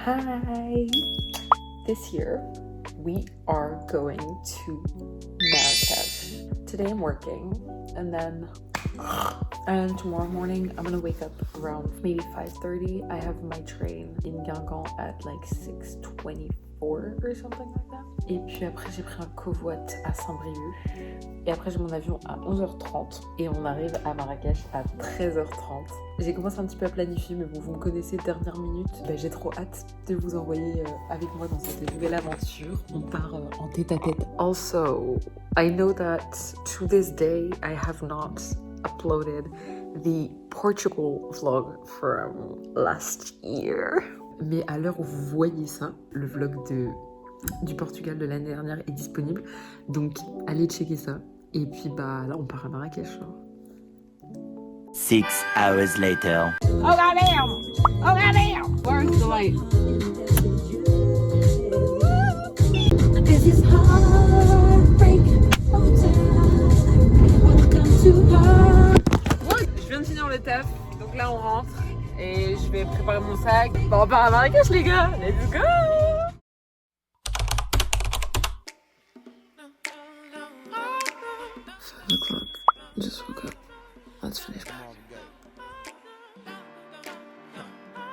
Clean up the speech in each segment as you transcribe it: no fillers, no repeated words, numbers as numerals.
Hi! This year, we are going to Marrakesh. Today I'm working, and then tomorrow morning I'm gonna wake up around maybe 5:30. I have my train in Guingamp at like 6:24 or something like that. Et puis après j'ai pris un covoit à Saint-Brieuc. Et après j'ai mon avion à 11h30 et on arrive à Marrakech à 13h30. J'ai commencé un petit peu à planifier, mais bon, vous me connaissez, dernière minute. J'ai trop hâte de vous envoyer avec moi dans cette nouvelle aventure. On part en tête à tête. Also, I know that to this day I have not uploaded the Portugal vlog from last year. Mais à l'heure où vous voyez ça, le vlog du Portugal de l'année dernière est disponible. Donc allez checker ça. Et puis là on part à Marrakech. 6 hours later. Oh goddamn! Oh goddamn! Where's the light? This is Heartbreak Hotel. Welcome to Heart. Je viens de finir le taf, donc là on rentre et je vais préparer mon sac. On part à Marrakech les gars, let's go! 5 o'clock, just woke up. Let's finish back.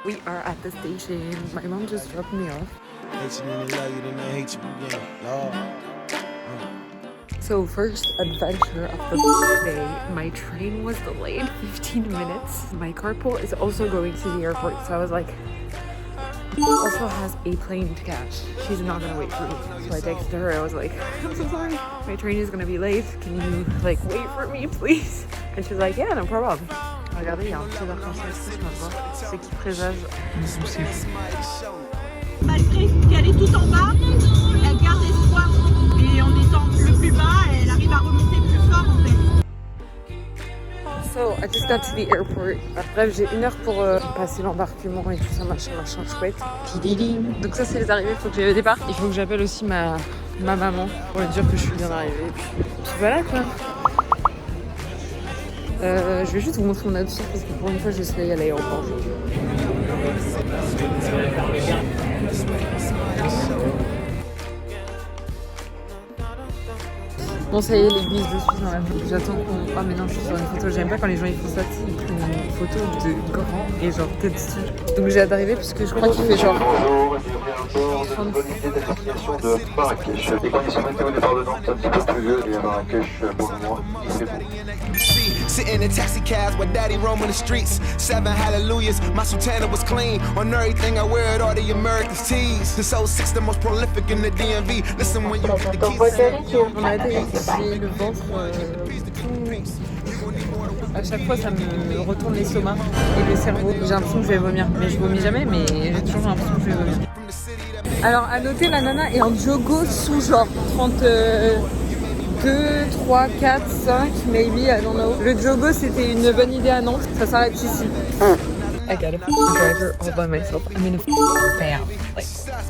We are at the station. My mom just dropped me off. So first adventure of the day, my train was delayed 15 minutes. My carpool is also going to the airport, so I was like, also has a plane to catch. She's not gonna wait for me. So I texted her, I was like, I'm so sorry, my train is gonna be late. Can you wait for me, please? And she's like, yeah, no problem. Regardez, il y a un petit arc-en-ciel qui m'envoie, ce qui présage une succès. Malgré qu'elle est tout en bas, elle garde espoir. Et en étant le plus bas, elle arrive à remonter plus fort en fait. So, I just got to the airport. Bref, j'ai 1 heure pour passer l'embarquement et tout ça, machin chouette. Donc ça, c'est les arrivées, il faut que j'aille au départ. Il faut que j'appelle aussi ma maman pour lui dire que je suis bien arrivée. Puis voilà quoi. Je vais juste vous montrer mon outfit parce que pour une fois, je suis allée à l'aéroport. Bon ça y est l'église, je suis dans la ville. J'attends qu'on... Ah mais non je suis sur une photo, j'aime pas quand les gens ils font ça, ils prennent une photo de grand et genre tête dessus. Donc j'ai hâte d'arriver parce que je crois qu'il fait genre... Comité d'association de Marrakech. Les conditions météo départ de Nantes, un petit peu pluvieux et à Marrakech pour le mois, il fait beau. Sitting in taxi cabs while daddy roaming the streets. 7 hallelujahs, my sultana was clean. On everything I wear it, all the Americans tease. This 06 the most prolific in the DMV. Listen when you get the keys. On a été j'ai le ventre à chaque fois ça me retourne l'estomac et le cerveau. J'ai l'impression que je vais vomir, mais je vomis jamais, mais j'ai toujours l'impression que je vais vomir. Alors à noter, la nana est en jogo sous genre 32, 3, 4, 5, maybe, I don't know. Le jogo c'était une bonne idée à Nantes, ça s'arrête ici. I got a driver all by myself. I'm in a van.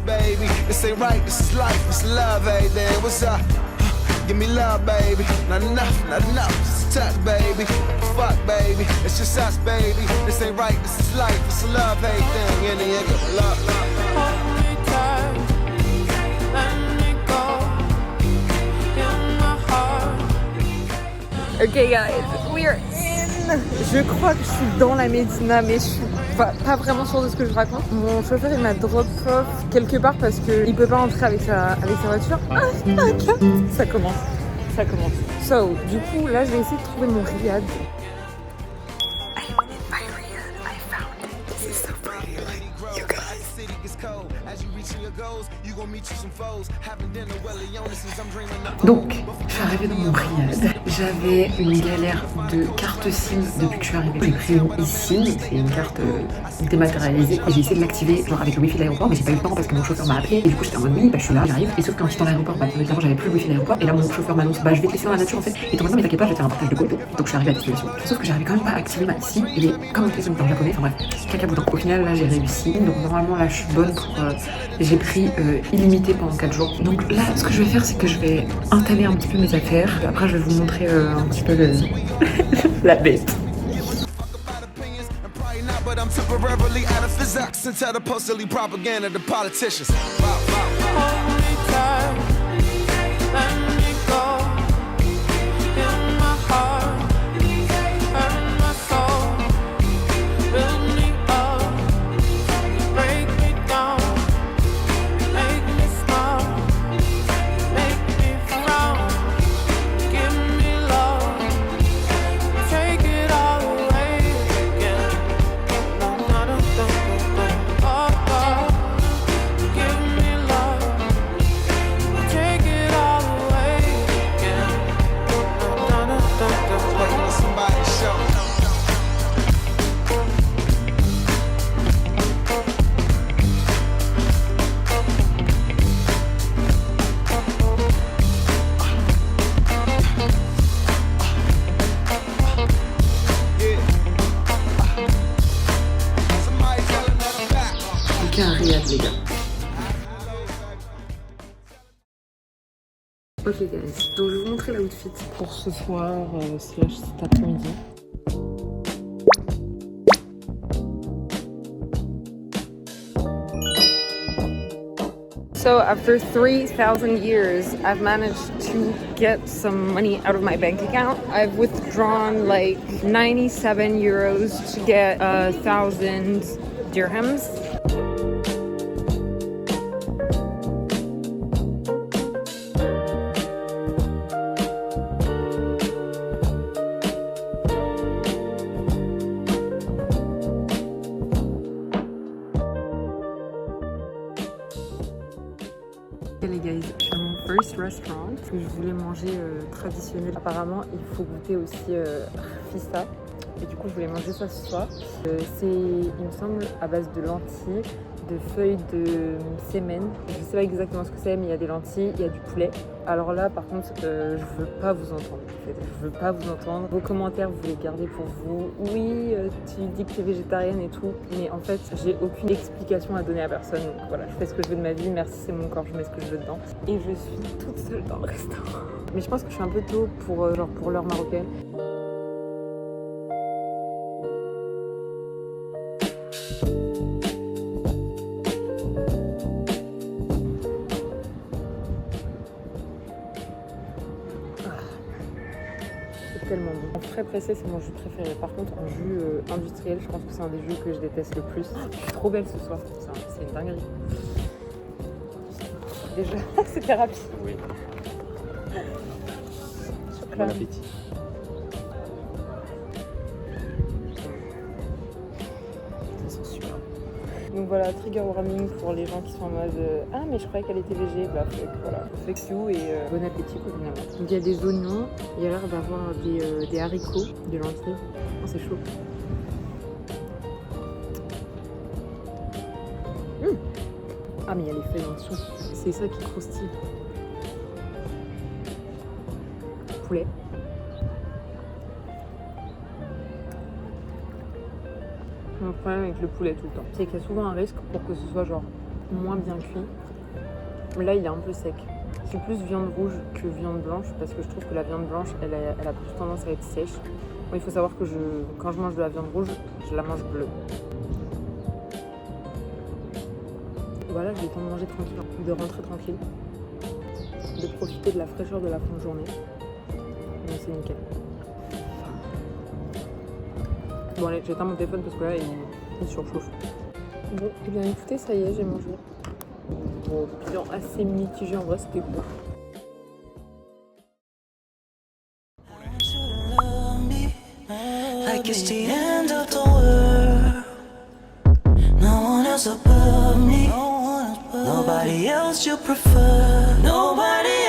Baby, this ain't right, this is life, this is love, hey there, what's up? Give me love, baby, not enough, just touch, baby, fuck, baby, it's just us, baby, this ain't right, this is life, it's a love, hey thing, and then you love. Okay guys, we are in. Je crois que je suis dans la Médina, mais je suis pas vraiment sûre de ce que je raconte. Mon chauffeur il m'a drop off quelque part parce qu'il peut pas entrer avec sa voiture. Ça commence. So, du coup là je vais essayer de trouver mon riad. Donc, je suis arrivée dans mon riad. J'avais une galère de carte SIM depuis que je suis arrivée. J'ai pris une eSIM, c'est une carte dématérialisée. Et j'ai essayé de l'activer genre avec le wifi de l'aéroport, mais j'ai pas eu le temps parce que mon chauffeur m'a appelé. Et du coup, j'étais en mode oui, je suis là, j'arrive. Et sauf qu'en quittant l'aéroport, évidemment, j'avais plus le wifi de l'aéroport. Et là, mon chauffeur m'annonce, je vais te laisser dans la nature en fait. Et donc, non, mais t'inquiète pas, je vais te faire un partage de code. Donc, je suis arrivée à destination. Sauf que j'arrivais quand même pas à activer ma eSIM. Et comme mon téléphone est en japonais, enfin bref, cacaboudin. Au final, là, j'ai réussi. Donc, normalement, là, je suis bonne pour. J'ai pris illimité pendant 4 jours. Donc là, ce que je vais faire, c'est que je vais installer un petit peu mes affaires. Après, je vais vous montrer un petit peu la bête. but I'm temporarily out of physics until the postally propaganda to politicians. Hold me tight, let me go. In my heart, hurt my soul. Build me up, break me down, make me smile, make me frown. Give me love, take it all away again. No, not a thing, oh. Give me love, take it all away again. No, not a thing, somebody show. Somebody tell him that I'm back. Donc un Riyad, les gars. Ok guys, donc je vais vous montrer l'outfit pour ce soir slash cet après-midi. So after 3,000 years, I've managed to get some money out of my bank account. I've withdrawn like 97 euros to get 1,000 dirhams. Ok les guys, je suis à mon first restaurant que je voulais manger traditionnel. Apparemment, il faut goûter aussi fissa. Et du coup, je voulais manger ça ce soir. C'est, il me semble, à base de lentilles, de feuilles de sémène. Je sais pas exactement ce que c'est, mais il y a des lentilles, il y a du poulet. Alors là, par contre, je veux pas vous entendre. En fait. Je veux pas vous entendre. Vos commentaires, vous les gardez pour vous. Oui, tu dis que tu es végétarienne et tout. Mais en fait, j'ai aucune explication à donner à personne. Donc voilà, je fais ce que je veux de ma vie. Merci, c'est mon corps, je mets ce que je veux dedans. Et je suis toute seule dans le restaurant. Mais je pense que je suis un peu tôt pour, pour l'heure marocaine. Tellement bon. En frais pressé, c'est mon jus préféré. Par contre, en jus industriel, je pense que c'est un des jus que je déteste le plus. Je suis trop belle ce soir, c'est une dinguerie. Déjà, c'était rapide. Oui. Chocolat. Bon appétit. Ça sent super. Donc voilà, trigger warning pour les gens qui sont en mode ah mais je croyais qu'elle était végé, bah voilà, fuck you et bon appétit quoi finalement. Donc il y a des oignons, il y a l'air d'avoir des haricots, des lentilles. Oh c'est chaud. Ah mais il y a les feuilles en dessous, c'est ça qui croustille. Poulet. Mon problème avec le poulet tout le temps, c'est qu'il y a souvent un risque pour que ce soit genre moins bien cuit. Là, il est un peu sec. C'est plus viande rouge que viande blanche parce que je trouve que la viande blanche, elle a plus tendance à être sèche. Bon, il faut savoir que quand je mange de la viande rouge, je la mange bleue. Voilà, j'ai le temps de manger tranquille, de rentrer tranquille, de profiter de la fraîcheur de la fin de journée. Donc c'est nickel. Bon allez, j'éteins mon téléphone parce que là il surchauffe. Bon, et bien écoutez, ça y est, j'ai mangé. Bon, bilan assez mitigé en vrai, c'était beau. Like it's the end of the world. No one else above me. Nobody else you prefer. Nobody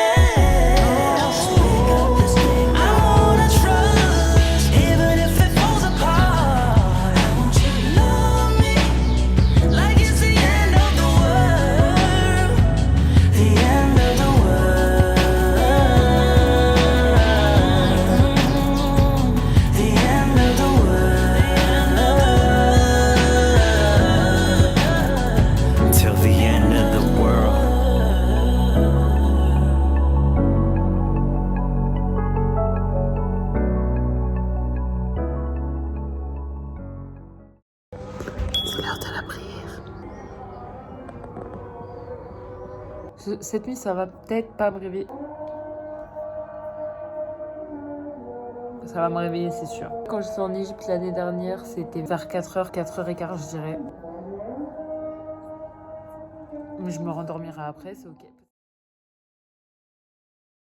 else. We got this thing. I wanna trust, even if it falls apart. I want you to love me like it's the end of the world. The end of the world. The end of the world. Till the end of the world. Cette nuit, ça va peut-être pas me réveiller. Ça va me réveiller, c'est sûr. Quand j'étais en Égypte l'année dernière, c'était vers 4h, 4h15, je dirais. Mais je me rendormirai après, c'est ok.